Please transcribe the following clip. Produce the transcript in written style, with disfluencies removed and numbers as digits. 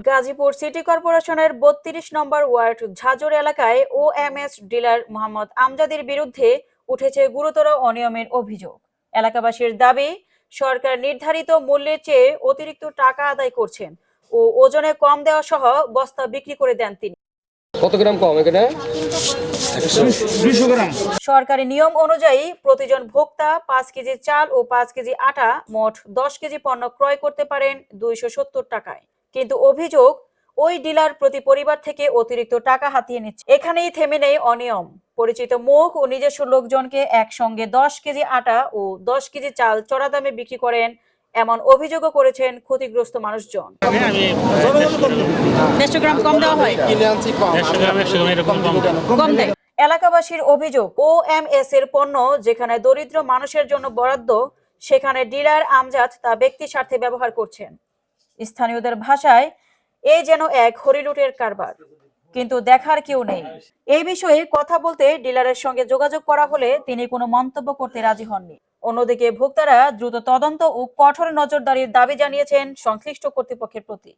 Gazipur city কর্পোরেশনের ৩২ নম্বর word ঝাজর এলাকায় OMS dealer Mohammad আমজাদের বিরুদ্ধে উঠেছে গুরুতর অনিয়মের অভিযোগ। এলাকাবাসীর দাবি, সরকার নির্ধারিত মূল্যের চেয়ে অতিরিক্ত টাকা আদায় করছেন ও ওজনে কম দেওয়া সহ বস্তা বিক্রি করে দেন তিনি। কত গ্রাম কম এখানে? 200 গ্রাম। সরকারি নিয়ম অনুযায়ী প্রতিজন ভোক্তা 5 কেজি চাল ও 5 কেজি আটা মোট 10 কেজি পণ্য ক্রয় করতে পারেন 270 টাকায়। কিন্তু অভিযোগ, ওই ডিলার প্রতি পরিবার থেকে অতিরিক্ত টাকা হাতিয়ে নিচ্ছে। এখানেই থেমে নেই অনিয়ম। পরিচিত মুখ ও নিজস্ব লোকজনকে একসঙ্গে 10 কেজি আটা ও 10 কেজি চাল চড়া দামে বিক্রি করেন, এমন অভিযোগও করেছেন ক্ষতিগ্রস্ত মানুষজন। 150 গ্রাম কম দেওয়া হয়, কিনে আনছি কম। 100 গ্রাম এরকম কম দেয়। এলাকাবাসীর অভিযোগ, ওএমএস এর পণ্য যেখানে দরিদ্র মানুষের জন্য বরাদ্দ, সেখানে ডিলার আমজাদ তা ব্যক্তি স্বার্থে ব্যবহার করছেন। স্থানীয়দের ভাষায় এই যেন এক হরিলুটের কারবার, কিন্তু দেখার কেউ নেই। এই বিষয়ে কথা বলতে ডিলারের সঙ্গে যোগাযোগ করা হলে তিনি কোনো মন্তব্য করতে রাজি হননি। অন্যদিকে ভোক্তারা দ্রুত তদন্ত ও কঠোর নজরদারির দাবি জানিয়েছেন সংশ্লিষ্ট কর্তৃপক্ষের প্রতি।